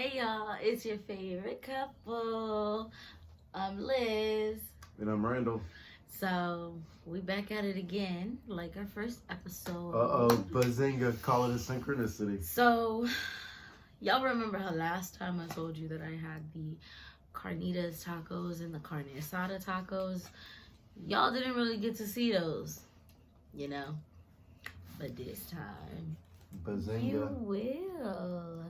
Hey y'all, it's your favorite couple. I'm Liz. And I'm Randall. So we back at it again, like our first episode. Bazinga, call it a synchronicity. So y'all remember how last time I told you that I had the carnitas tacos and the carne asada tacos? Y'all didn't really get to see those, you know. But this time, Bazinga. you will.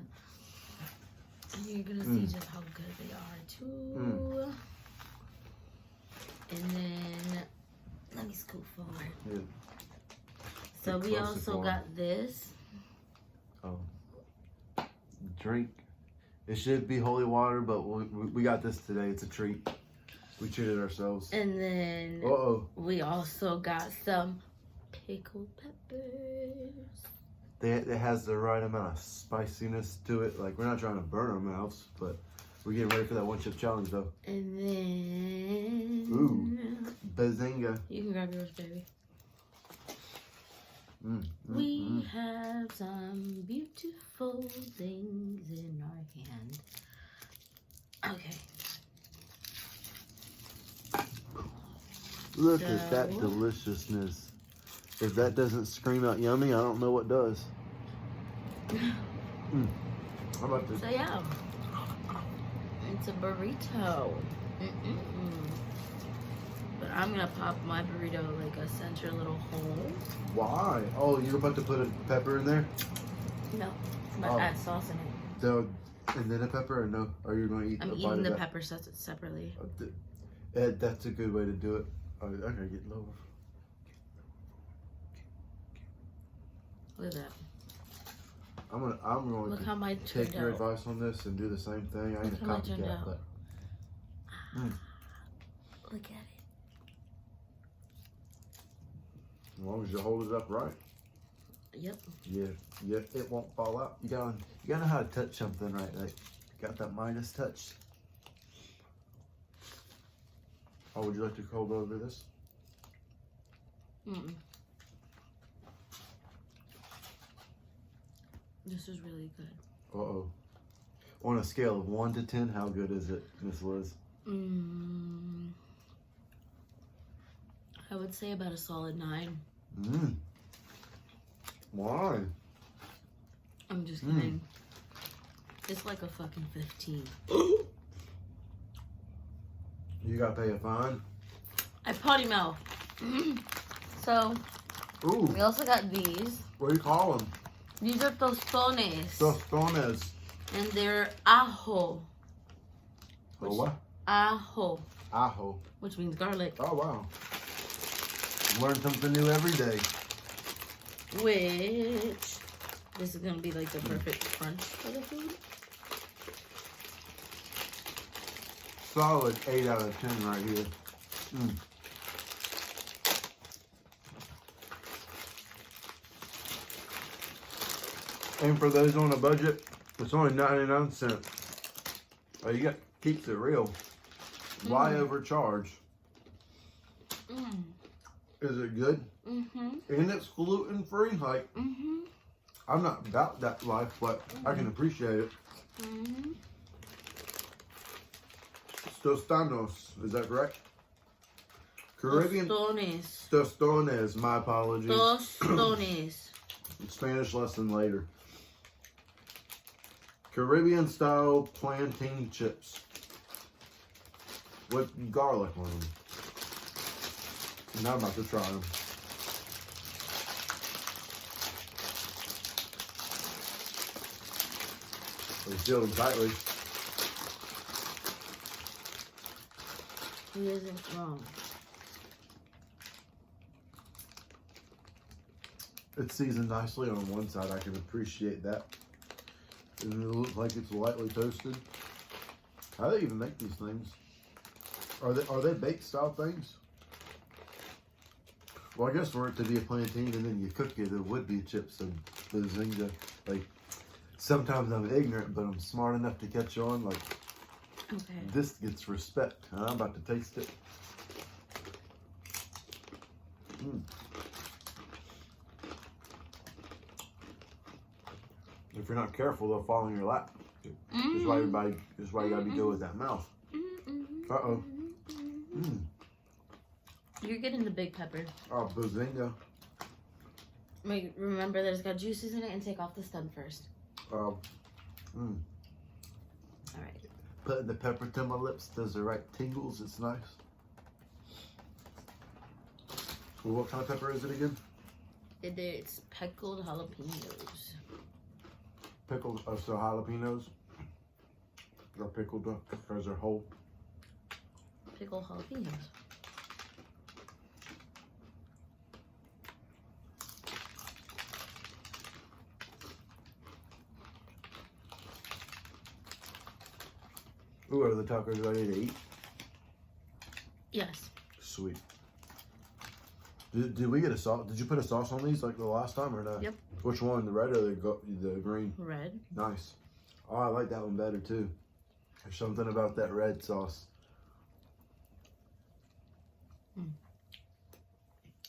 And you're gonna see just how good they are too. And then let me scoot forward. Yeah. So we also got this. Drink. It should be holy water, but we got this today. It's a treat. We treated ourselves. And then we also got some pickled peppers. It has the right amount of spiciness to it. Like, we're not trying to burn our mouths, but we're getting ready for that one chip challenge, though. And then... Ooh, Bazinga. You can grab yours, baby. We have some beautiful things in our hand. Okay. Look at that deliciousness. If that doesn't scream out yummy, I don't know what does. How about this? So yeah, it's a burrito. But I'm gonna pop my burrito like a center little hole. Why? Oh, you're about to put a pepper in there? No, I'm gonna add sauce in it. So, and then a pepper, or no? Or you're going to eat? I'm eating the pepper separately. That's a good way to do it. I'm gonna get lower. Look at that. I'm going Look to how mine take turned your out. advice on this and do the same thing. I ain't a copycat, but Look at it. as long as you hold it up right. Yep. Yeah, it won't fall out. You gotta know how to touch something right. Like, got that Midas touch. Oh, would you like to hold over this? This is really good. On a scale of 1 to 10, how good is it, Miss Liz? I would say about a solid 9. Why? I'm just kidding. It's like a fucking 15. You gotta pay a fine? I potty mouth. So, we also got these. What do you call them? These are tostones. Tostones. And they're ajo. What? Ajo. Ajo. Which means garlic. Oh, wow. Learn something new every day. Which, this is going to be like the perfect crunch for the food. Solid 8 out of 10 right here. And for those on a budget, it's only 99 cents. Oh, you got keeps it real. Why overcharge? Is it good? And it's gluten free. Like, I'm not about that life, but I can appreciate it. Tostanos, is that correct? Caribbean. Tostones. Tostones, my apologies. Tostones. Spanish lesson later. Caribbean style plantain chips with garlic on them. Now I'm about to try them. They seal them tightly. He isn't wrong. It's seasoned nicely on one side. I can appreciate that. And it looks like it's lightly toasted. How do they even make these things? Are they baked style things? Well, I guess for it to be a plantain and then you cook it, it would be chips and Bazinga. Like, sometimes I'm ignorant, but I'm smart enough to catch on. Like, this gets respect. And I'm about to taste it. If you're not careful, they'll fall in your lap. That's why everybody. That's why you gotta be good with that mouth. Uh-oh. You're getting the big pepper. Oh, bazinga. Wait, remember that it's got juices in it, and take off the stub first. All right. Putting the pepper to my lips does the right tingles. It's nice. Well, what kind of pepper is it again? It's pickled jalapenos. Pickled, so jalapenos. Or pickled because they're whole. Pickled jalapenos. Ooh, are the tacos ready to eat? Yes. Sweet. Did we get a sauce? Did you put a sauce on these like the last time or not? Yep. Which one, the red or the green? Red. Nice. Oh, I like that one better too. There's something about that red sauce.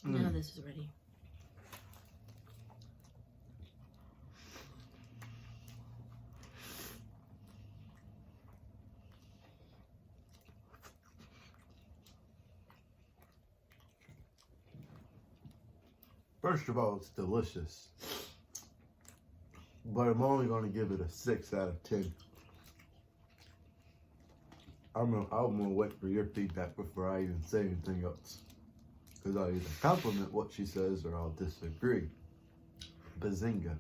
Now this is ready. First of all, it's delicious. But I'm only going to give it a 6 out of 10. I'm gonna wait for your feedback before I even say anything else. Because I'll either compliment what she says or I'll disagree. Bazinga.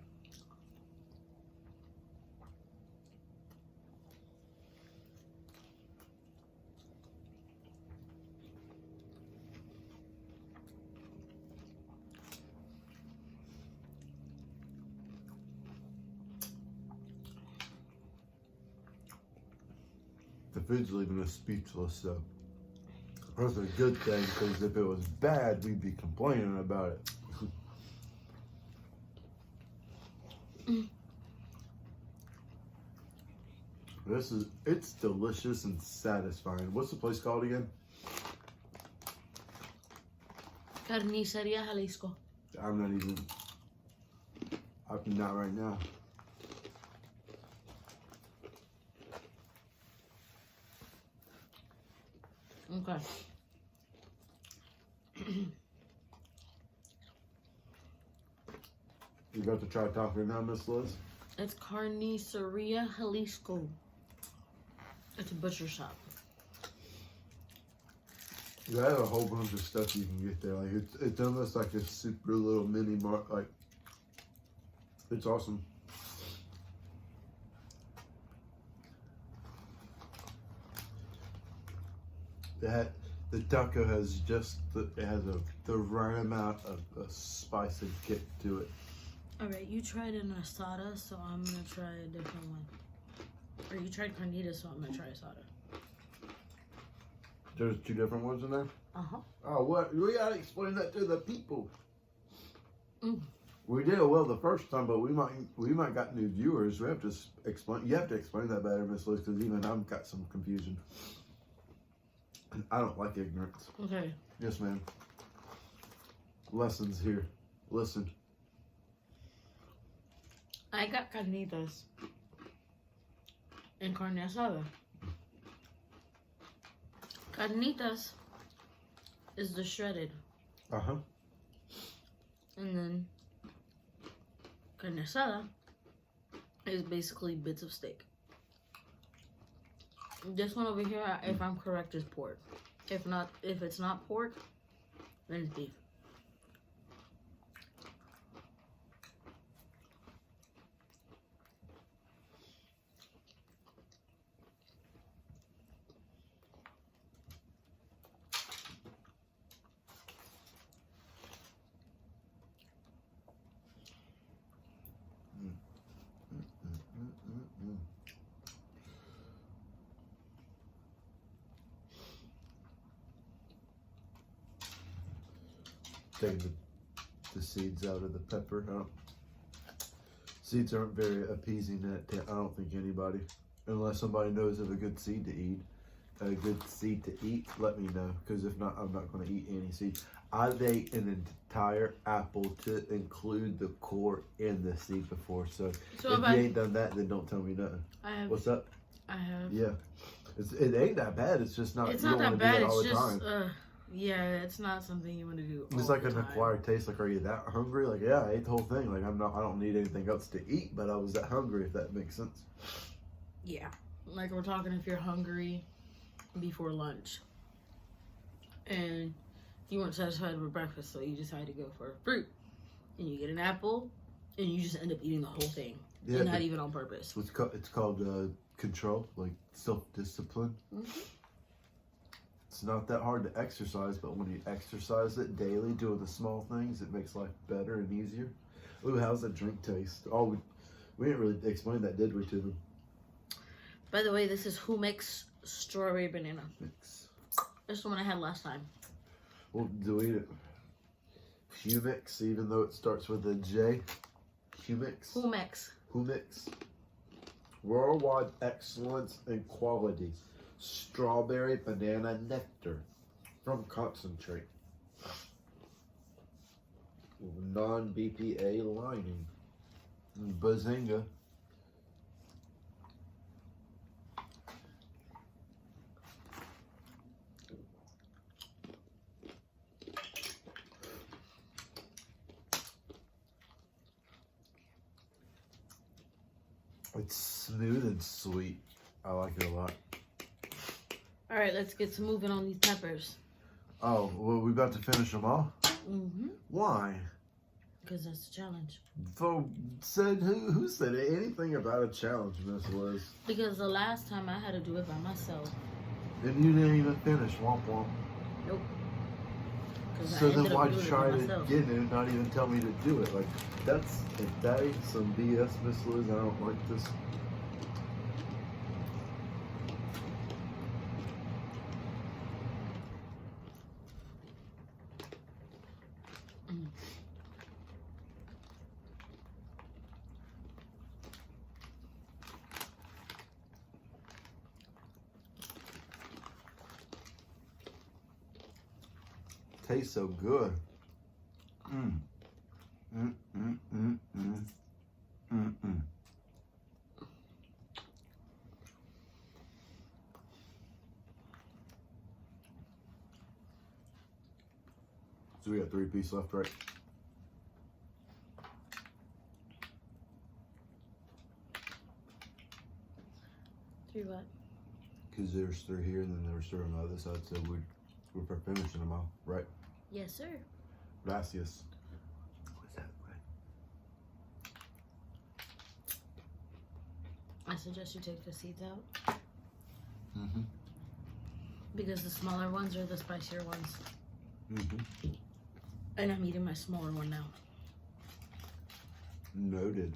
The food's leaving us speechless, so that's a good thing, because if it was bad, we'd be complaining about it. It's delicious and satisfying. What's the place called again? Carniceria Jalisco. I'm not right now. Okay. You got to try taco now, Miss Liz? It's Carniceria Jalisco. It's a butcher shop. They have a whole bunch of stuff you can get there. Like it's almost like a super little mini mart. Like it's awesome. The taco has just the right amount of a spice and kick to it. All right, you tried an asada, so I'm gonna try a different one. Or you tried carnitas, so I'm gonna try asada. There's 2 different ones in there? Uh-huh. Oh, what? We gotta explain that to the people. Mm. We did well the first time, but we might got new viewers. We have to explain. You have to explain that better, Miss Liz, because even I've got some confusion. And I don't like ignorance. Okay. Yes, ma'am. Lessons here. Listen. I got carnitas and carne asada. Carnitas is the shredded. Uh-huh. And then carne asada is basically bits of steak. This one over here, if I'm correct, is pork. If it's not pork, then it's beef. Take the seeds out of the pepper. Seeds aren't very appeasing. I don't think anybody, unless somebody knows of a good seed to eat. A good seed to eat, let me know. Because if not, I'm not going to eat any seeds. I've ate an entire apple to include the core and the seed before. So if you ain't done that, then don't tell me nothing. I have. What's up? I have. Yeah. It ain't that bad. It's just not. It's you not don't that bad. do it all It's the just. time. Yeah, it's not something you want to do. It's like an acquired taste. Like, are you that hungry? Like, yeah, I ate the whole thing. Like, I'm not. I don't need anything else to eat, but I was that hungry. If that makes sense. Yeah, like we're talking if you're hungry before lunch, and you weren't satisfied with breakfast, so you decided to go for fruit, and you get an apple, and you just end up eating the whole thing, and not even on purpose. It's called control, like self-discipline. Mm-hmm. It's not that hard to exercise, but when you exercise it daily, doing the small things, it makes life better and easier. Ooh, how's that drink taste? Oh, we didn't really explain that, did we, to them? By the way, this is Remake strawberry banana. Mix. That's the one I had last time. We'll delete it. Humix, even though it starts with a J. Humix. Humix. Worldwide excellence and quality. Strawberry banana nectar from concentrate. Non-BPA lining. Bazinga. It's smooth and sweet. I like it a lot. All right, let's get to moving on these peppers. Oh, well, we about to finish them all? Mm-hmm. Why? Because that's the challenge. Who said anything about a challenge, Miss Liz? Because the last time I had to do it by myself. And you didn't even finish, womp womp. Nope. So then why'd you try it again and not even tell me to do it? Like, that ain't some BS, Miss Liz. I don't like this. Tastes so good. So we got 3 pieces left, right? Three what? Because there's 3 here, and then there's 3 on the other side, so we're finishing them all, right? Yes, sir. Gracias. What's that? I suggest you take the seeds out. Mm-hmm. Because the smaller ones are the spicier ones. Mm-hmm. And I'm eating my smaller one now. Noted.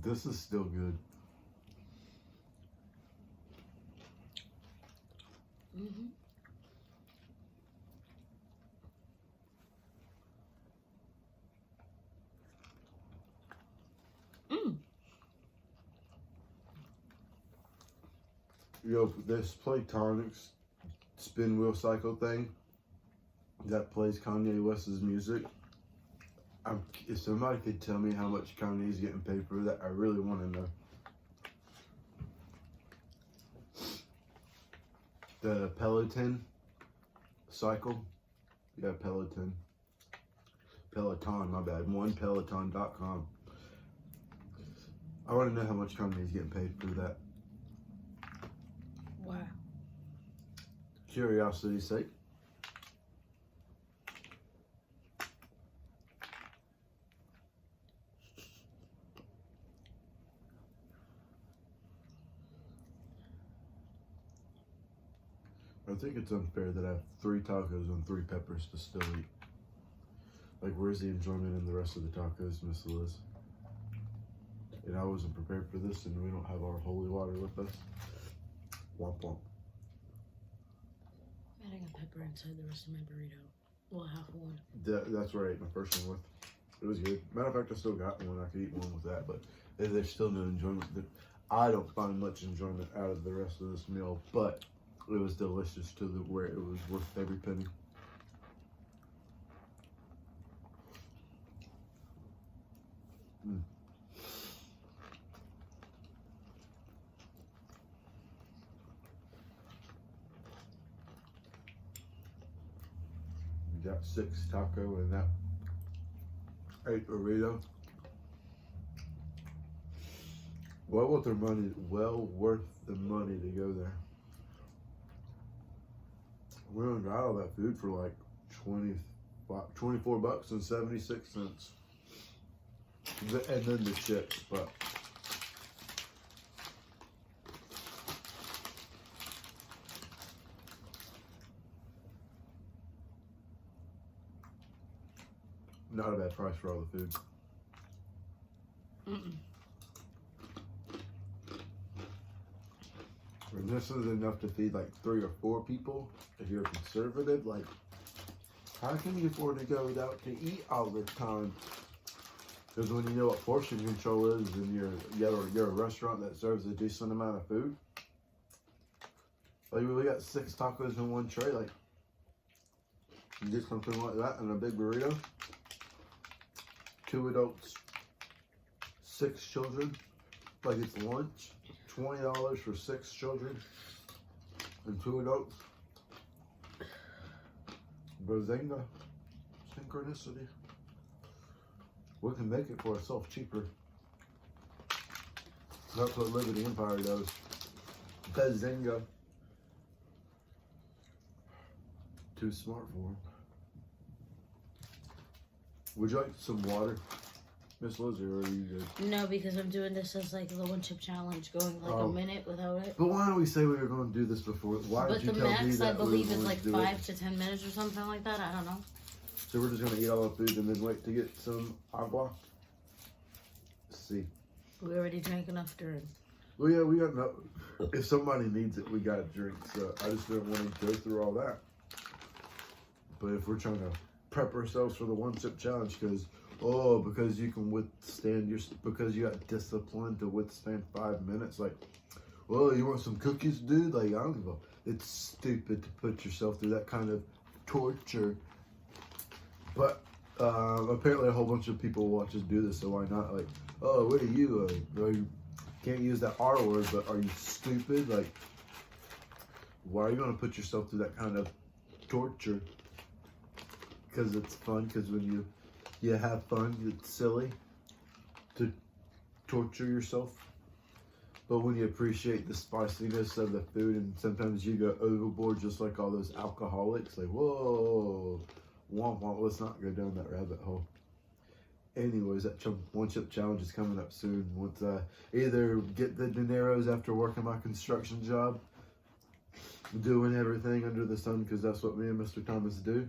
This is still good. Mm-hmm. Yo, this Playtonics spin wheel cycle thing that plays Kanye West's music. If somebody could tell me how much Kanye's getting paid for that, I really want to know. The Peloton cycle. Yeah, Peloton. Peloton, my bad. OnePeloton.com. I want to know how much Kanye's getting paid for that. Why? Curiosity's sake. I think it's unfair that I have 3 tacos and 3 peppers to still eat. Like, where's the enjoyment in the rest of the tacos, Miss Liz? And I wasn't prepared for this, and we don't have our holy water with us. Womp womp. I got pepper inside the rest of my burrito. Well, half one. That's what I ate my first one with. It was good. Matter of fact, I still got one. I could eat one with that, but there's still no enjoyment. I don't find much enjoyment out of the rest of this meal, but it was delicious to the where it was worth every penny. Mm. We got 6 taco and that 8 burrito. Well worth the money to go there. We only got all that food for like 24 bucks and 76 cents. And then the chips, but not a bad price for all the food. And this is enough to feed like 3 or 4 people. If you're conservative, like, how can you afford to go out to eat all the time? Because when you know what portion control is, and you're a restaurant that serves a decent amount of food. Like, we got 6 tacos in one tray. Like, you get something like that and a big burrito. 2 adults, 6 children. Like, it's lunch. $20 for 6 children and 2 adults. Bazinga. Synchronicity. We can make it for ourselves cheaper. That's what Liberty Empire does. Bazinga. Too smart for them. Would you like some water, Miss Lizzie, or are you good? No, because I'm doing this as like the 1 chip challenge, going like a minute without it. But why don't we say we were going to do this before? Why did you tell me that? But the max, I believe, is like 5 to 10 minutes or something like that. I don't know. So we're just going to eat all the food and then wait to get some agua? Let's see. We already drank enough during. Well, yeah, we got enough. If somebody needs it, we got to drink. So I just didn't want to go through all that. But if we're trying to prep ourselves for the 1 chip challenge, because you can withstand because you got discipline to withstand 5 minutes, like, well, you want some cookies, dude? Like, I don't give a. It's stupid to put yourself through that kind of torture. But apparently a whole bunch of people watch us do this, so why not? Like, oh, what are you? You can't use that R word, but are you stupid? Like, why are you going to put yourself through that kind of torture? Because it's fun, because when you have fun, it's silly to torture yourself. But when you appreciate the spiciness of the food, and sometimes you go overboard just like all those alcoholics, like, whoa, womp womp, let's not go down that rabbit hole. Anyways, that 1 chip challenge is coming up soon. Once I either get the dineros after working my construction job, doing everything under the sun, because that's what me and Mr. Thomas do.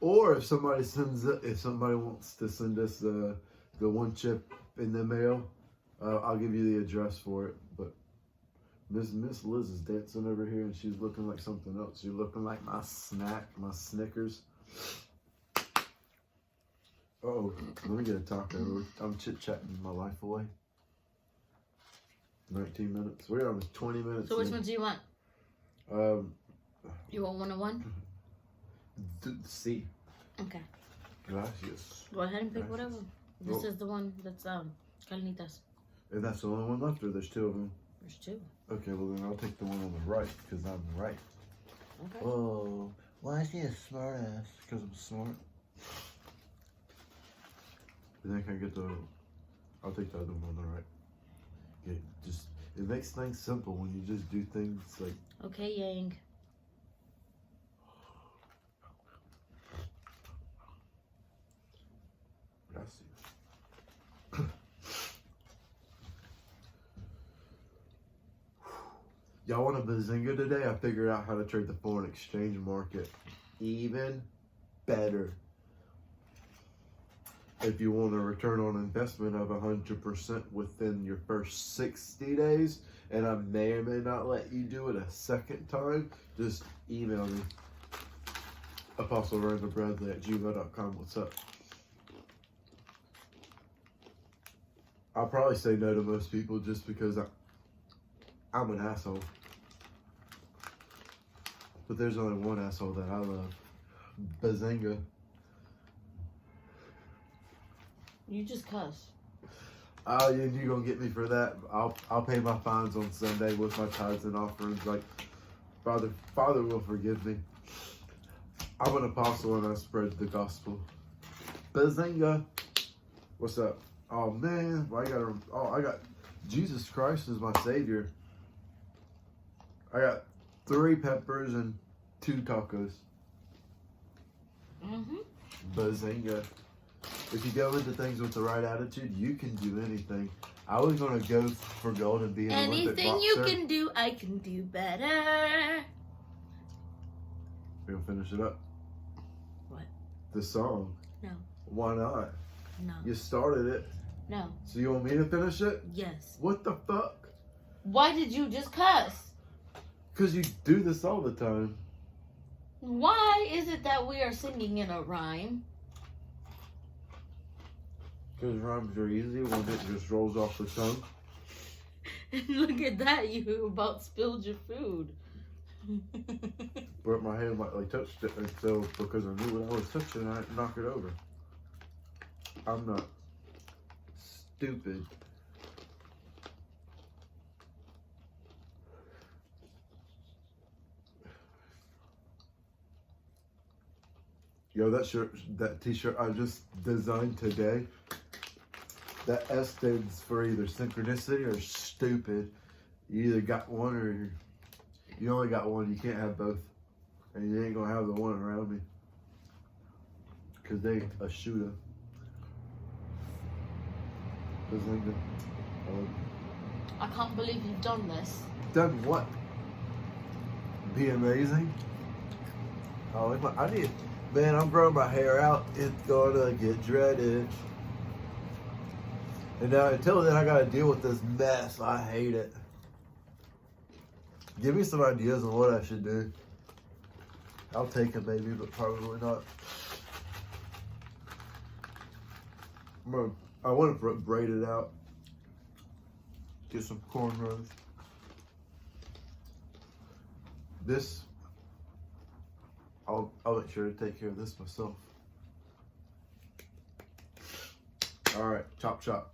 Or if somebody wants to send us the 1 chip in the mail, I'll give you the address for it. But Miss Liz is dancing over here, and she's looking like something else. She's looking like my snack, my Snickers. Oh, let me get a taco. I'm chit-chatting my life away. 19 minutes. We're almost 20 minutes. So which ones do you want? You want 1 and 1? C. Okay. Gracias. Go ahead and pick whatever. This is the one that's carnitas. And that's the only one left, or there's 2 of them? There's 2. Okay, well then I'll take the one on the right, because I'm right. Okay. Oh, why is he a smart ass? Because I'm smart. And then can I get I'll take the other one on the right. It makes things simple when you just do things like. Okay, Yang. Y'all want a bazinga today? I figured out how to trade the foreign exchange market even better. if you want a return on investment of 100% within your first 60 days, and I may or may not let you do it a second time, just email me. ApostleRandallBradley@gmail.com. What's up? I'll probably say no to most people just because I'm an asshole. But there's only one asshole that I love. Bazinga. You just cuss. Oh, yeah, you gonna get me for that? I'll pay my fines on Sunday with my tithes and offerings. Like, Father will forgive me. I'm an apostle and I spread the gospel. Bazinga. What's up? Oh man, I got Jesus Christ is my Savior. I got 3 peppers and 2 tacos. Bazinga. If you go into things with the right attitude, you can do anything. I was gonna go for gold and be an Olympic boxer. Anything you can do, I can do better. We gonna finish it up? What? The song. No. Why not? No. You started it. No. So you want me to finish it? Yes. What the fuck? Why did you just cuss? Because you do this all the time. Why is it that we are singing in a rhyme? Because rhymes are easy when it just rolls off the tongue. Look at that, you about spilled your food. But my hand like touched it, and so because I knew what I was touching, I didn't knock it over. I'm not stupid. Yo, that t-shirt I just designed today, that S stands for either synchronicity or stupid. You either got one or you only got one. You can't have both. And you ain't gonna have the one around me. Cause they a shooter. I can't believe you've done this. Done what? Be amazing? Oh, I need, man, I'm growing my hair out. It's gonna get dreaded. And now until then, I gotta deal with this mess. I hate it. Give me some ideas on what I should do. I'll take it maybe, but probably not. I want to braid it out. Get some cornrows. This, I'll make sure to take care of this myself. All right, chop chop.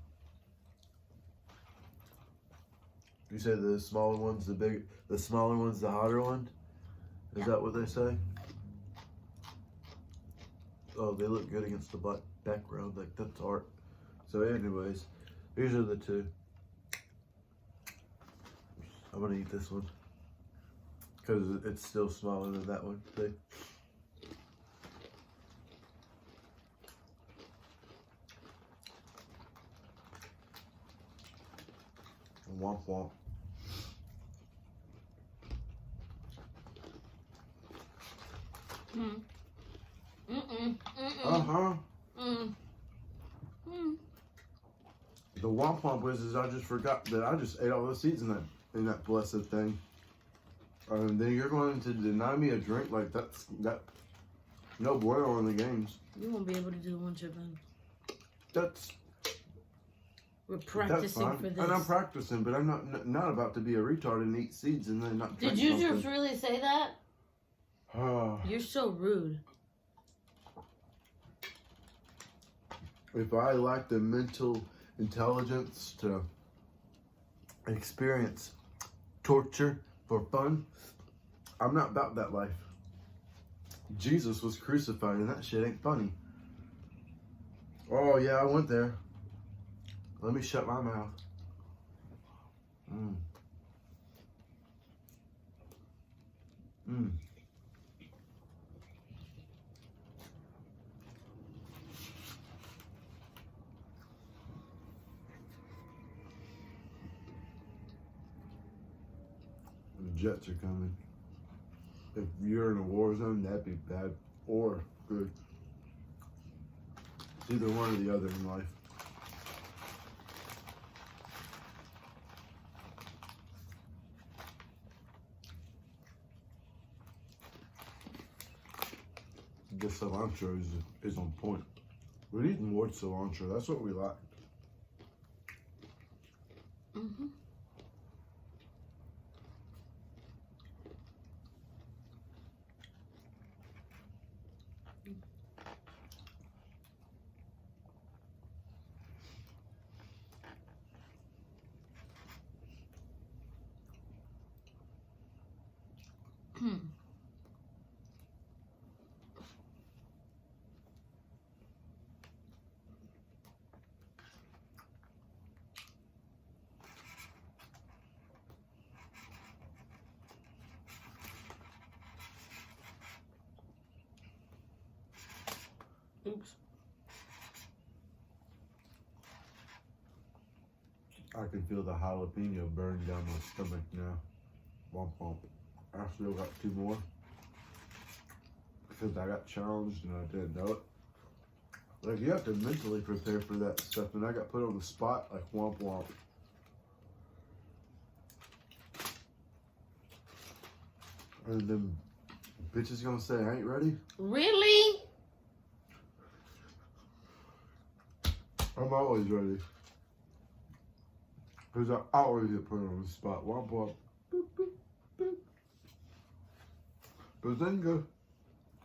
You say the smaller one's the smaller one's the hotter one? Is that what they say? Oh, they look good against the black background, like that's art. So anyways, these are the 2. I'm gonna eat this one because it's still smaller than that one. See? Womp womp. The womp womp is I just forgot that I just ate all the seeds in that blessed thing. And then you're going to deny me a drink like that? No bueno in the games. You won't be able to do one chip in. We're That's practicing fine. for this. And I'm practicing, but I'm not about to be a retard and eat seeds and then not drink Did you something. just really say that? You're so rude. If I lack the mental intelligence to experience torture for fun, I'm not about that life. Jesus was crucified and that shit ain't funny. Oh yeah, I went there. Let me shut my mouth. The jets are coming. If you're in a war zone, that'd be bad or good. It's either one or the other in life. The cilantro is on point. We need more cilantro. That's what we like. Mm-hmm. Oops. I can feel the jalapeno burn down my stomach now. Womp womp. I still got 2 more. Because I got challenged and I didn't know it. Like, you have to mentally prepare for that stuff. And I got put on the spot like womp womp. And then bitches gonna say I ain't ready? Really? I'm always ready. Because I always get put on the spot. Womp womp. Boop, boop, boop. Bazinga.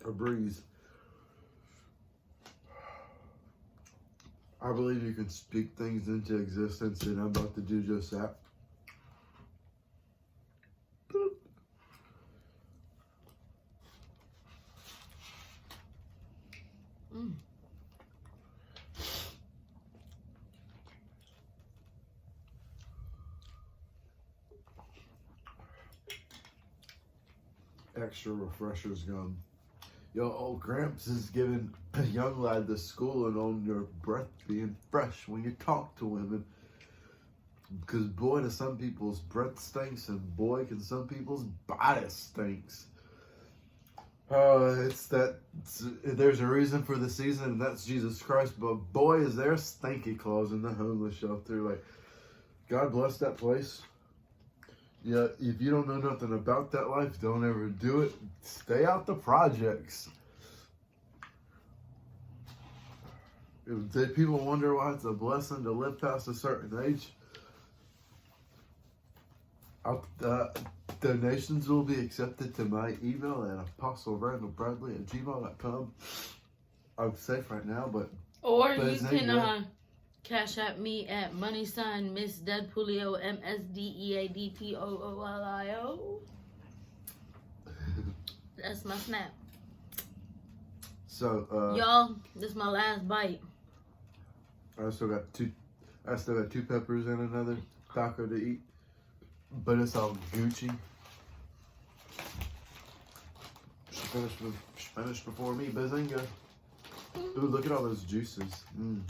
A breeze. I believe you can speak things into existence, and I'm about to do just that. Boop. Mm. Extra refreshers gum. Yo, old Gramps is giving a young lad the schooling on your breath being fresh when you talk to women. Because boy, to some people's breath stinks, and boy, can some people's body stinks. There's a reason for the season, and that's Jesus Christ. But boy, is there stinky claws in the homeless shelter. Like, God bless that place. Yeah, if you don't know nothing about that life, don't ever do it. Stay out the projects. If people wonder why it's a blessing to live past a certain age, donations will be accepted to my email at apostlerandallbradley@gmail.com. I'm safe right now, but... Or you can cash at me at money sign Miss Deadpoolio MSDEADPOOLIO. That's my snap. So y'all, this is my last bite. I still got two peppers and another taco to eat, but it's all Gucci. She finished before me, Bazinga. Ooh, look at all those juices. Mm.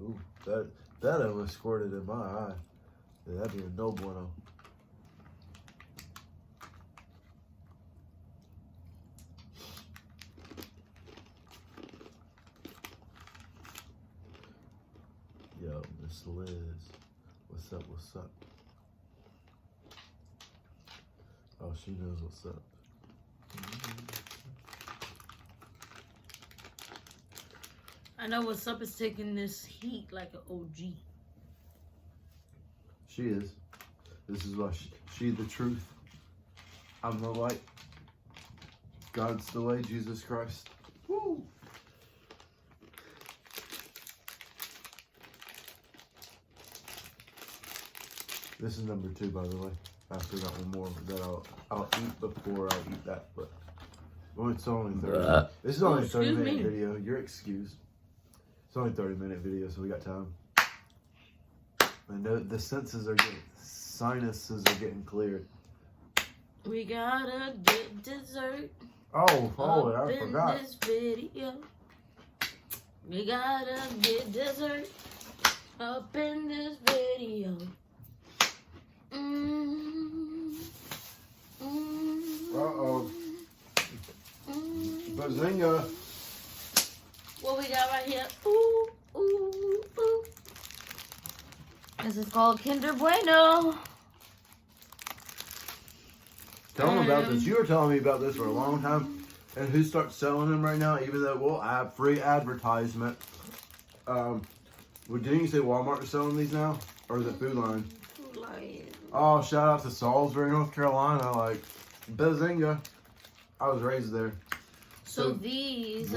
Ooh, that almost squirted in my eye. Yeah, that'd be a no bueno. Yo, Miss Liz, what's up? What's up? Oh, she knows what's up. I know what's up is taking this heat like an OG. She is. This is why she the truth. I'm the light. God's the way, Jesus Christ. Woo! This is number 2, by the way. I forgot one more that I'll eat before I eat that, but it's only 30. This is only a 30-minute video. You're excused. It's only a 30-minute video, so we got time. I know the sinuses are getting cleared. We gotta get dessert. Oh, I forgot. In this video. We gotta get dessert up in this video. Uh-oh. Bazinga. What we got right here? Ooh, ooh, ooh. This is called Kinder Bueno. Tell them about this. You were telling me about this for a long time. And who starts selling them right now? Even though we'll have free advertisement. Didn't you say Walmart is selling these now? Or the Food Line? Food Line. Oh, shout out to Salisbury, North Carolina. Like, Bazinga. I was raised there. So these,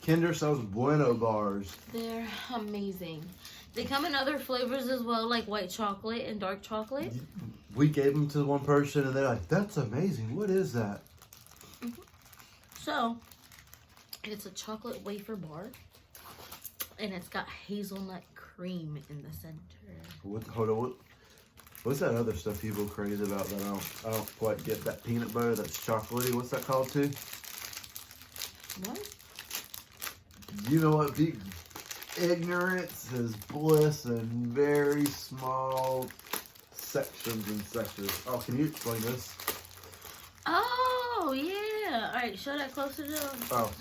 Kinder sells Bueno bars. They're amazing. They come in other flavors as well, like white chocolate and dark chocolate. We gave them to one person, and they're like, "That's amazing. What is that?" So, it's a chocolate wafer bar, and it's got hazelnut cream in the center. Hold on. What's that other stuff people craze about that I don't quite get? That peanut butter that's chocolatey. What's that called too? What? You know what? Ignorance is bliss in very small sections and sectors. Oh, can you explain this? Oh, yeah. All right, show that closer to them. Oh.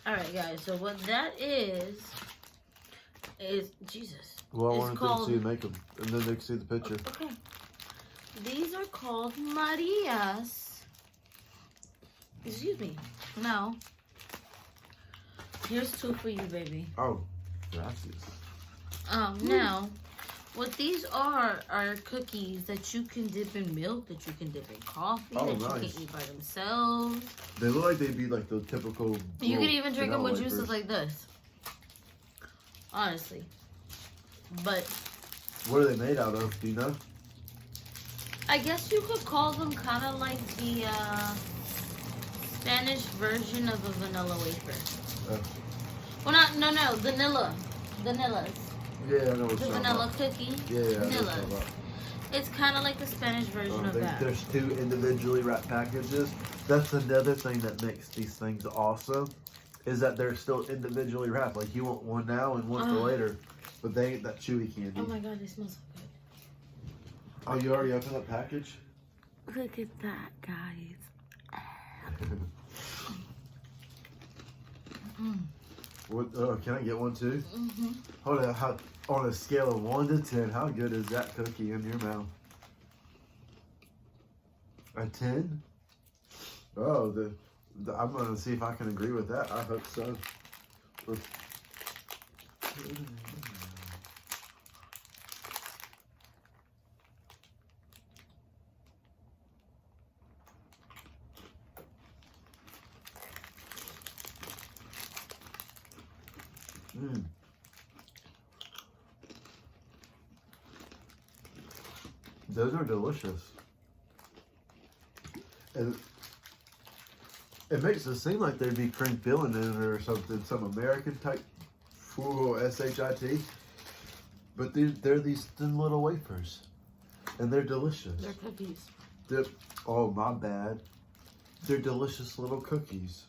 All right, guys. So what that is Jesus. Well, I wanted them to see make them, and then they can see the picture. Okay. These are called Marias. Excuse me. Now, here's 2 for you, baby. Oh, gracias. Now, what these are cookies that you can dip in milk, that you can dip in coffee, that you can eat by themselves. They look like they'd be like the typical. You can even drink them with juices like this. Honestly. But what are they made out of? Do you know? I guess you could call them kind of like the Spanish version of a vanilla wafer. Well, no, vanillas. Yeah, I know what's the vanilla cookie. Yeah, vanillas. It's kind of like the Spanish version of that. There's 2 individually wrapped packages. That's another thing that makes these things awesome, is that they're still individually wrapped. Like, you want one now and one for later, but they ain't that chewy candy. Oh my god, they smell so good. Oh, you already opened that package? Look at that, guys. What? Can I get one too? Mm-hmm. Hold on. On a scale of 1 to 10, how good is that cookie in your mouth? A 10? Oh, I'm gonna see if I can agree with that. I hope so. Those are delicious. And it makes it seem like there'd be cream filling in it or something, some American type SHIT. But they're these thin little wafers. And they're delicious. They're cookies. Oh, my bad. They're delicious little cookies.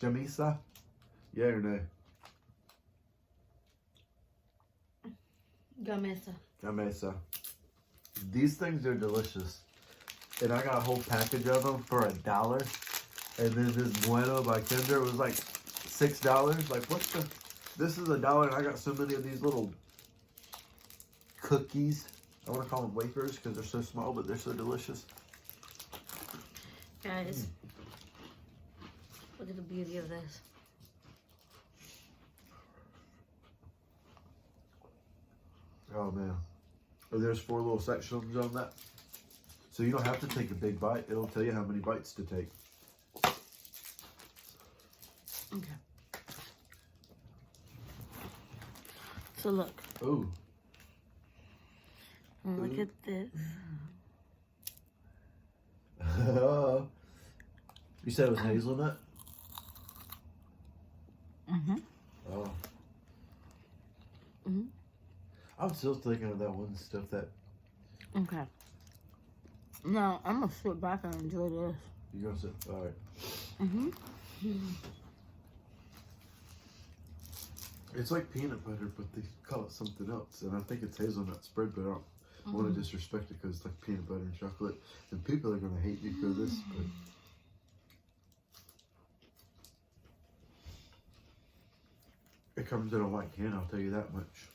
Gamisa? Yeah or no? Gamesa. These things are delicious. And I got a whole package of them for $1. And then this Bueno by Kinder was like $6. Like, what's the... This is $1 and I got so many of these little cookies. I want to call them wafers because they're so small, but they're so delicious. Guys, look at the beauty of this. Oh, man. Oh, there's 4 little sections on that. So you don't have to take a big bite. It'll tell you how many bites to take. Okay. So look. Ooh. And look at this. You said it was hazelnut? Mm-hmm. Oh. Mm-hmm. I'm still thinking of that one stuff that... Okay. Now, I'm going to sit back and enjoy this. You're going to sit... All right. Mm-hmm. It's like peanut butter, but they call it something else. And I think it's hazelnut spread, but I don't want to disrespect it because it's like peanut butter and chocolate. And people are going to hate me for this, but... It comes in a white can, I'll tell you that much.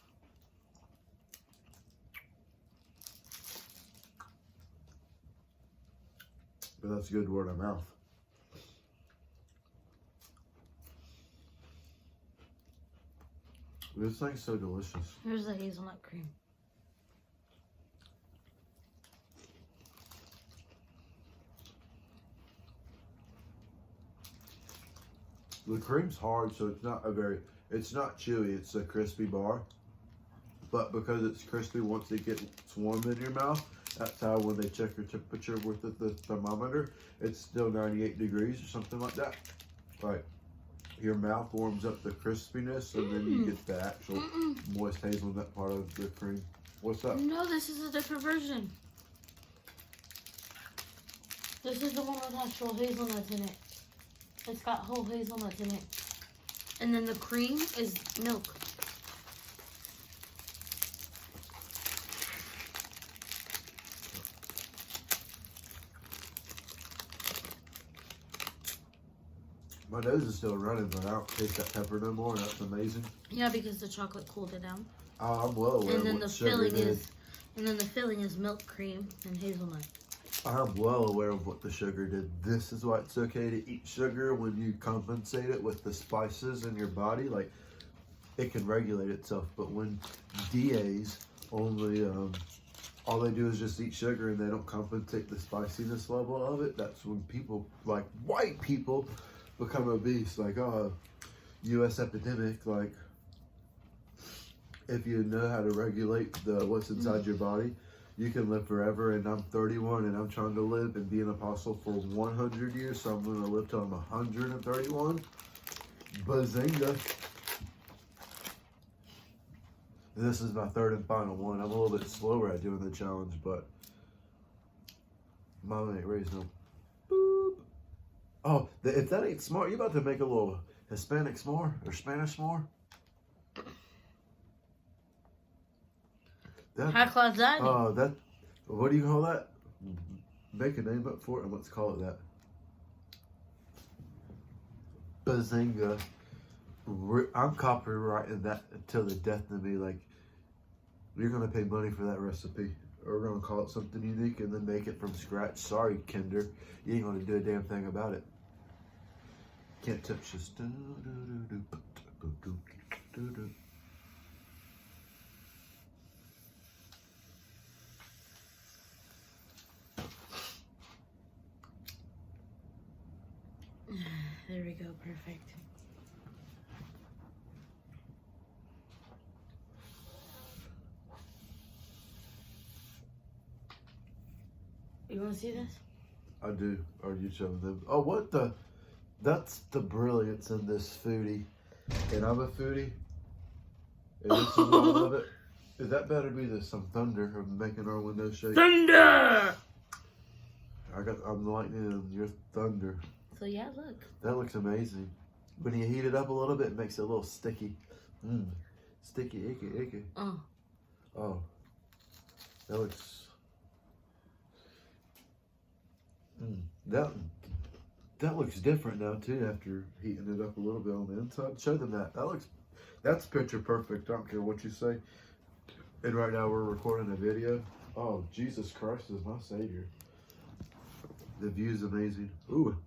But that's good word of mouth. This thing's so delicious. Here's the hazelnut cream. The cream's hard, so it's not chewy, it's a crispy bar. But because it's crispy, once it gets warm in your mouth, that's how when they check your temperature with the thermometer, it's still 98 degrees or something like that. Like, your mouth warms up the crispiness, and then you get the actual moist hazelnut part of the cream. What's up? No, this is a different version. This is the one with actual hazelnuts in it. It's got whole hazelnuts in it. And then the cream is milk. My nose is still running, but I don't taste that pepper no more. That's amazing. Yeah, because the chocolate cooled it down. I'm well aware And then of the what sugar filling did. is milk, cream, and hazelnut. I'm well aware of what the sugar did. This is why it's okay to eat sugar when you compensate it with the spices in your body. Like, it can regulate itself. But when DAs only, all they do is just eat sugar and they don't compensate the spiciness level of it, that's when people, like white people, become obese. Like, U.S. epidemic, like, if you know how to regulate what's inside your body, you can live forever. And I'm 31 and I'm trying to live and be an apostle for 100 years, so I'm going to live till I'm 131. Bazinga. This is my third and final one. I'm a little bit slower at doing the challenge, but Mama ain't raised no. Boop. Oh, if that ain't smart, you about to make a little Hispanic s'more or Spanish s'more? High class dining. Oh, what do you call that? Make a name up for it and let's call it that. Bazinga. I'm copyrighting that until the death of me. Like, you're going to pay money for that recipe. Or we're going to call it something unique and then make it from scratch. Sorry, Kinder. You ain't going to do a damn thing about it. Can't touch this. There we go, perfect. You want to see this? I do. Are you showing them? Oh, what the? That's the brilliance in this foodie. And I'm a foodie. And this is why I love it. That better be some thunder of making our window shake. Thunder! I'm lightning and you're thunder. So yeah, look. That looks amazing. When you heat it up a little bit, it makes it a little sticky. Sticky, icky. Oh. That looks... That looks different now too after heating it up a little bit on the inside. Show them that. That's picture perfect. I don't care what you say. And right now we're recording a video. Oh, Jesus Christ is my savior. The view's amazing. Ooh.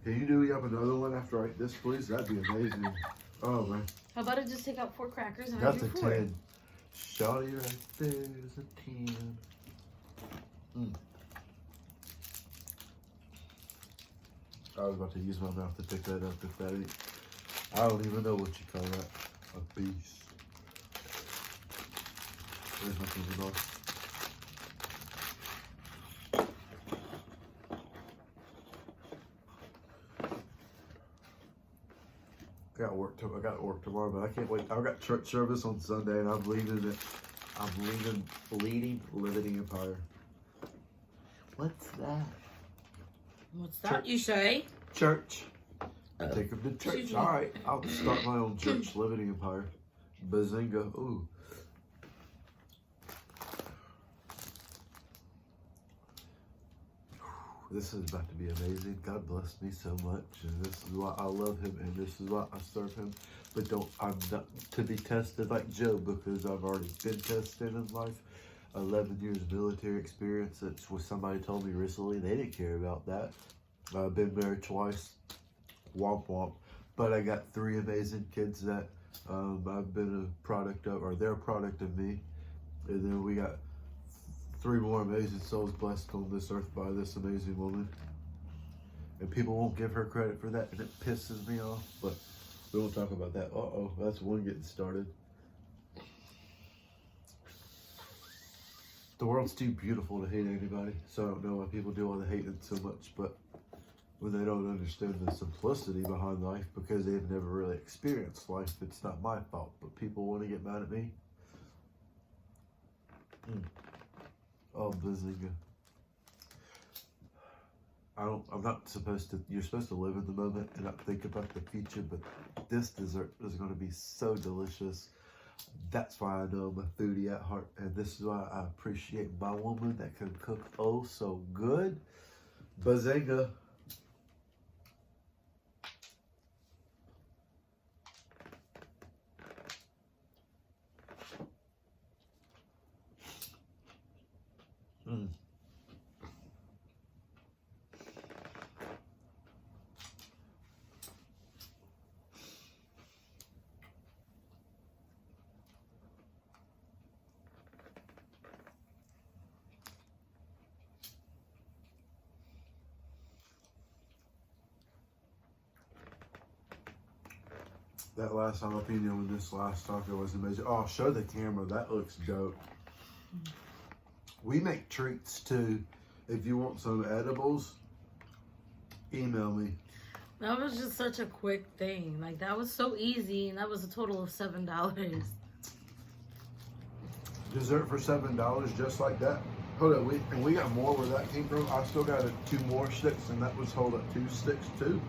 Can you do up another one after I eat this, please? That'd be amazing. Oh, man. How about I just take out 4 crackers and That's I a do 4? 10. Shawty right there is a 10. I was about to use my mouth to pick that up if that ain't. I don't even know what you call that. A beast. Where's my finger box? I got work tomorrow, but I can't wait. I got church service on Sunday, and I'm leaving Living Empire. What's that? What's that Church. you say? Church. Take them to church. All right, I'll start my own church, Living Empire. Bazinga. Ooh. This is about to be amazing. God bless me so much, and this is why I love him, and this is why I serve him. But I'm not to be tested like Joe, because I've already been tested in life. 11 years of military experience. That's what somebody told me recently. They didn't care about that. I've been married twice. Womp womp. But I got 3 amazing kids that I've been a product of, or they're a product of me. And then we got 3 more amazing souls blessed on this earth by this amazing woman. And people won't give her credit for that, and it pisses me off. But we won't talk about that. Uh-oh, that's one getting started. The world's too beautiful to hate anybody, so I don't know why people do all the hating so much. But when they don't understand the simplicity behind life, because they've never really experienced life, it's not my fault. But people want to get mad at me. Oh, Bazinga. I'm not supposed to, you're supposed to live in the moment and not think about the future, but this dessert is going to be so delicious. That's why I know I'm a foodie at heart, and this is why I appreciate my woman that can cook oh so good. Bazinga. That last jalapeno in this last taco was amazing. Oh, show the camera. That looks dope. We make treats too. If you want some edibles, email me. That was just such a quick thing. Like, that was so easy, and that was a total of $7. Dessert for $7, just like that. Hold up, we got more where that came from. I still got 2 more sticks, and that was, hold up, 2 sticks too.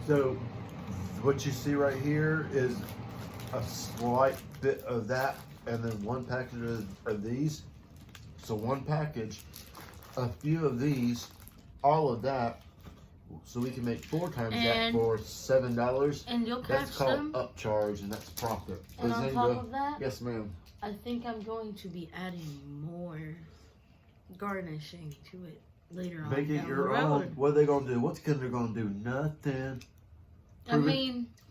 So what you see right here is a slight bit of that, and then 1 package of these. So 1 package, a few of these, all of that, so we can make 4 times that for $7. And you'll catch that's called them. Upcharge, and that's profit. And on top of that, yes, ma'am. I think I'm going to be adding more garnishing to it later on. Make it your own. What are they gonna do? What's Kinder gonna do? Nothing.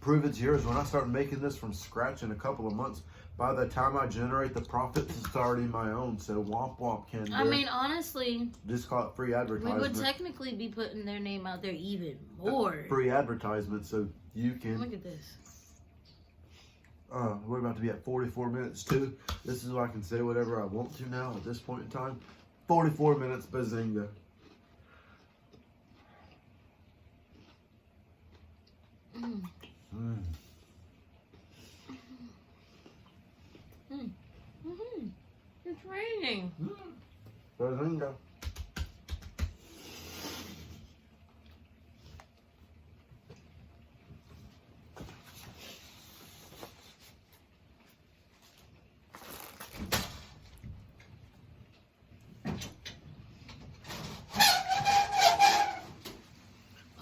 Prove it's yours. When I start making this from scratch in a couple of months, by the time I generate the profits, it's already my own. So womp womp, Kinder. I mean, honestly, just call it free advertisement. We would technically be putting their name out there even more. Free advertisement, so you can. Look at this. We're about to be at 44 minutes too. This is why I can say whatever I want to now at this point in time. 44 minutes, Bazinga. It's raining. Bazinga.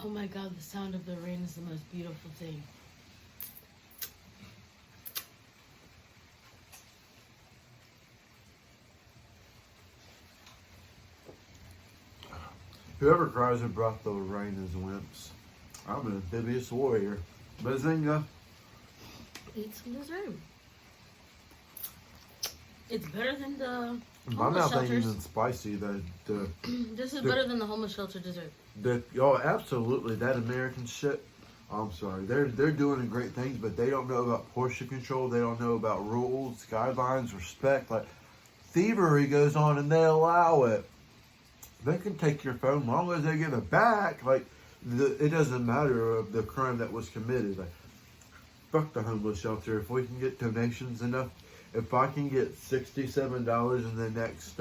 Oh my God, the sound of the rain is the most beautiful thing. Whoever cries and brought the rain is wimps. I'm an amphibious warrior. Bazinga. Eat some dessert. It's better than the My mouth ain't even spicy. This is better than the homeless shelter dessert. Absolutely. That American shit. I'm sorry. They're doing great things, but they don't know about portion control. They don't know about rules, guidelines, respect. Like, thievery goes on and they allow it. They can take your phone as long as they give it back. Like, it doesn't matter of the crime that was committed. Like, fuck the homeless shelter. If we can get donations enough, if I can get $67 in the next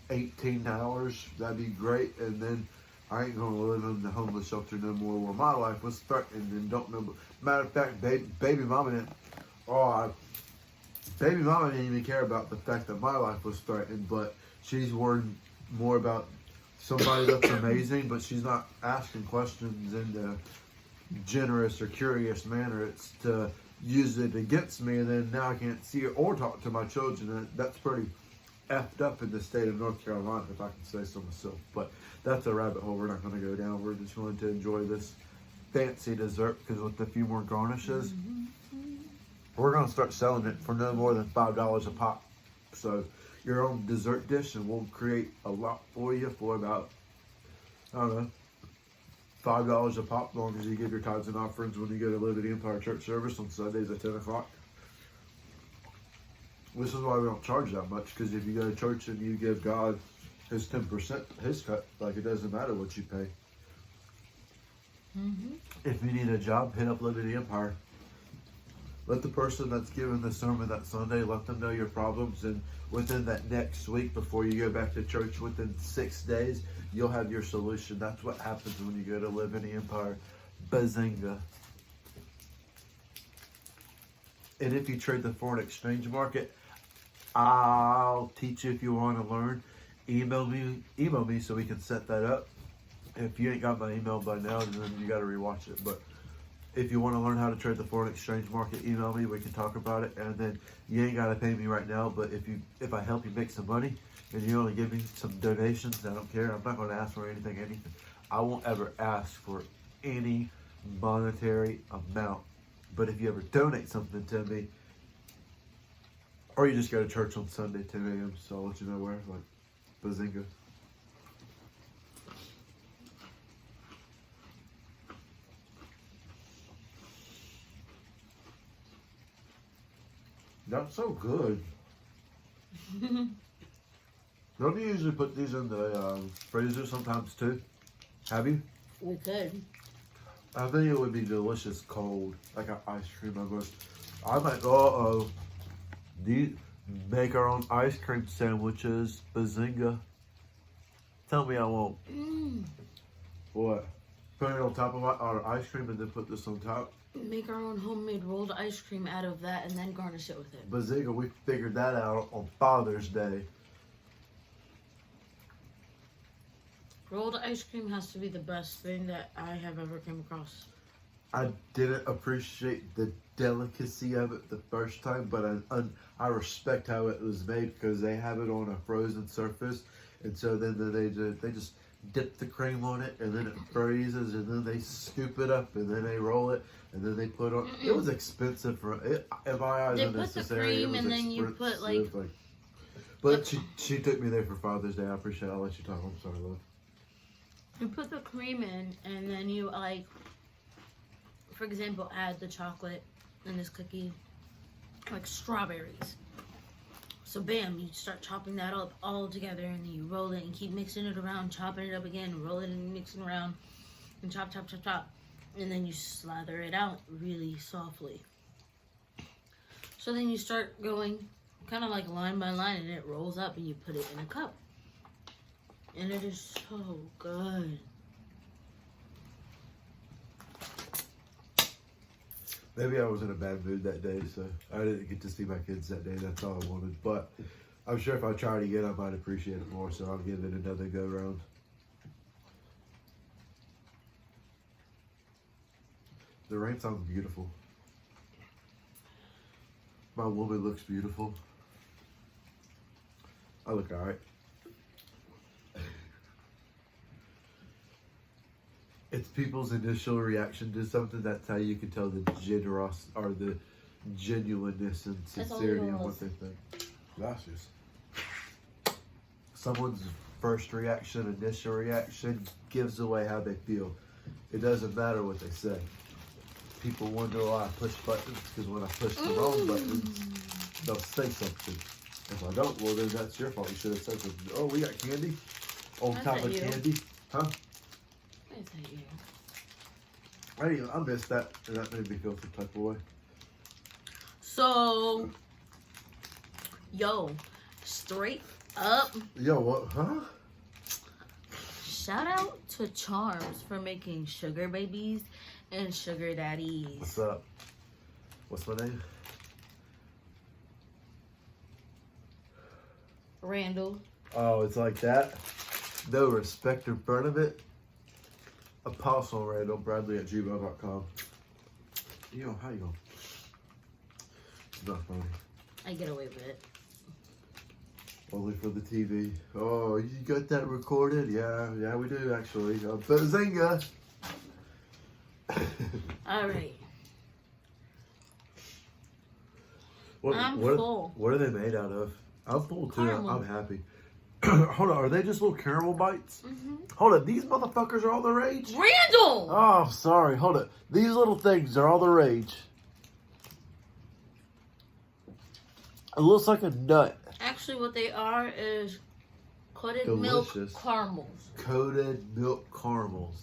18 hours, that'd be great. And then I ain't gonna live in the homeless shelter no more where my life was threatened and don't know. Matter of fact, baby mama didn't. Baby mama didn't even care about the fact that my life was threatened, but she's worried more about somebody that's amazing, but she's not asking questions in the generous or curious manner. It's to use it against me, and then now I can't see it or talk to my children. And that's pretty effed up in the state of North Carolina, if I can say so myself. But that's a rabbit hole we're not going to go down. We're just going to enjoy this fancy dessert, because with a few more garnishes, we're going to start selling it for no more than $5 a pop. So your own dessert dish, and we'll create a lot for you for about, I don't know, $5 a pop, as long as you give your tithes and offerings when you go to Liberty Empire Church service on Sundays at 10 o'clock. This is why we don't charge that much, because if you go to church and you give God his 10%, his cut, like, it doesn't matter what you pay. If you need a job, hit up Liberty Empire. Let the person that's giving the sermon that Sunday, let them know your problems, and within that next week, before you go back to church, within 6 days, you'll have your solution. That's what happens when you go to Liberty Empire. Bazinga. And if you trade the foreign exchange market, I'll teach you if you want to learn. Email me so we can set that up. If you ain't got my email by now, then you got to rewatch it. But if you want to learn how to trade the foreign exchange market, email me. We can talk about it. And then you ain't got to pay me right now. But if I help you make some money and you only give me some donations, I don't care. I'm not going to ask for anything. I won't ever ask for any monetary amount. But if you ever donate something to me, or you just go to church on Sunday, 10 a.m., so I'll let you know where, like, bazinga. That's so good. Don't you usually put these in the freezer sometimes too? Have you? We could. I think it would be delicious cold, like an ice cream almost. I might make our own ice cream sandwiches. Bazinga. Tell me I won't. What? Put it on top of our ice cream and then put this on top? Make our own homemade rolled ice cream out of that and then garnish it with it. Bazinga, we figured that out on Father's Day. Rolled ice cream has to be the best thing that I have ever come across. I didn't appreciate the delicacy of it the first time, but I respect how it was made, because they have it on a frozen surface, and so then they just dip the cream on it, and then it freezes, and then they scoop it up, and then they roll it, and then they put on. It was expensive for it. In my eyes, they put the cream, and then you put like. But she took me there for Father's Day. I appreciate it. I'll let you talk. I'm sorry, love. You put the cream in, and then you, like, for example, add the chocolate in this cookie, like strawberries. So bam, you start chopping that up all together, and then you roll it and keep mixing it around, chopping it up again, roll it and mixing around, and chop, chop, chop, chop. And then you slather it out really softly. So then you start going kind of like line by line, and it rolls up, and you put it in a cup. And it is so good. Maybe I was in a bad mood that day, so I didn't get to see my kids that day. That's all I wanted. But I'm sure if I tried again, I might appreciate it more, so I'll give it another go round. The rain sounds beautiful. My woman looks beautiful. I look alright. It's people's initial reaction to something. That's how you can tell the generosity or the genuineness and sincerity of what they think. Gracias. someone's first reaction, initial reaction, gives away how they feel. It doesn't matter what they say. People wonder why I push buttons, because when I push the wrong buttons, they'll say something. If I don't, well, then that's your fault. You should have said something. Oh, we got candy? On top of candy? Huh? I said you. I missed that, and that made me feel some type of way. So, yo, straight up. Yo, what? Huh? Shout out to Charms for making sugar babies and sugar daddies. What's up? What's my name? Randall. Oh, it's like that? No respect in front of it? Apostle Randall Bradley at gmail.com. Yo, how you going? It's not funny. I get away with it. Only for the TV. Oh, you got that recorded? Yeah, we do actually. Bazinga! All right. I'm full. What are they made out of? I'm full too. Caramel. I'm happy. Hold on, are they just little caramel bites? Mm-hmm. Hold on, these motherfuckers are all the rage? Randall! Oh, sorry. Hold it. These little things are all the rage. It looks like a nut. Actually, what they are is coated Delicious. milk caramels. Coated milk caramels.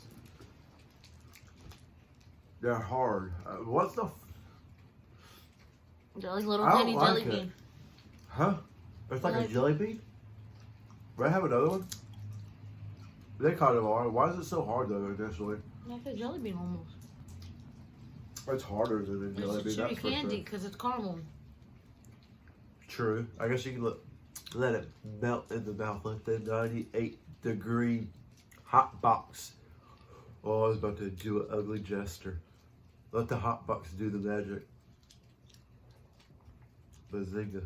They're hard. What the? They're like little I don't tiny like jelly it. bean. Huh? It's like a Like- jelly bean? Do I have another one? They kind of are. Why is it so hard though, initially? Like a jelly bean almost. It's harder than a jelly It's bean. a chewy That's for candy sure. because it's caramel. True. I guess you can let it melt in the mouth. Let the 98-degree hot box. Oh, I was about to do an ugly gesture. Let the hot box do the magic. Bazinga.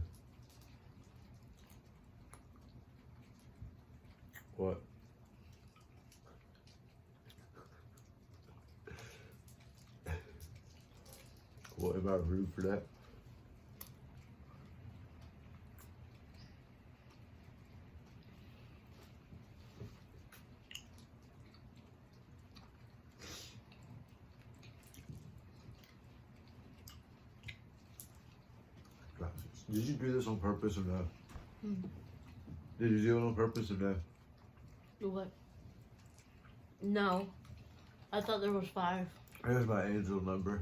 What? What, am I rude for that? Did you do this on purpose or no? Mm. Did you do it on purpose or no? Do what? No. I thought there was 5. Here's my angel number.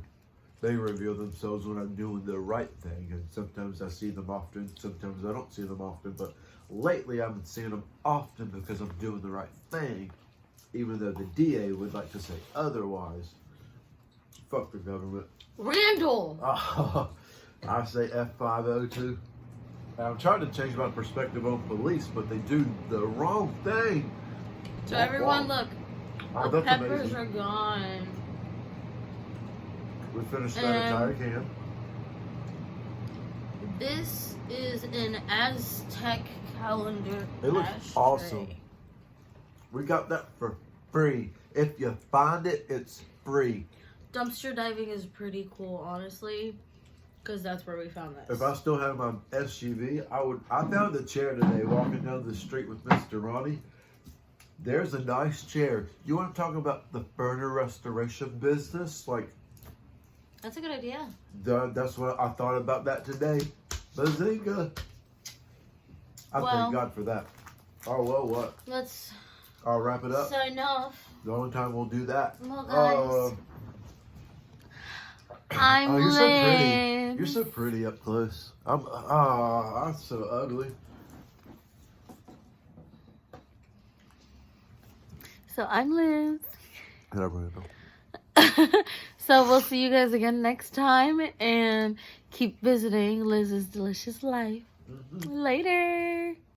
They reveal themselves when I'm doing the right thing, and sometimes I see them often, sometimes I don't see them often, but lately I've been seeing them often because I'm doing the right thing, even though the DA would like to say otherwise. Fuck the government. Randall! I say F502. I'm trying to change my perspective on police, but they do the wrong thing. So everyone, look. Oh, The that's peppers amazing. are gone. We finished that entire can. This is an Aztec calendar. It looks ashtray. awesome. We got that for free. If you find it, it's free. Dumpster diving is pretty cool, honestly, because that's where we found this. If I still had my SUV, I found a chair today walking down the street with Mr. Ronnie. There's a nice chair. You want to talk about the furniture restoration business? Like, That's a good idea. that's what I thought about that today. Bazinga. I thank God for that. Oh, well, what? Let's I'll wrap it up. sign off. The only time we'll do that. Well, guys, I'm you're so pretty. Liz. You're so pretty up close. I'm so ugly. So I'm Liz. And I'm Randall. So we'll see you guys again next time, and keep visiting Liz's Delicious Life. Later.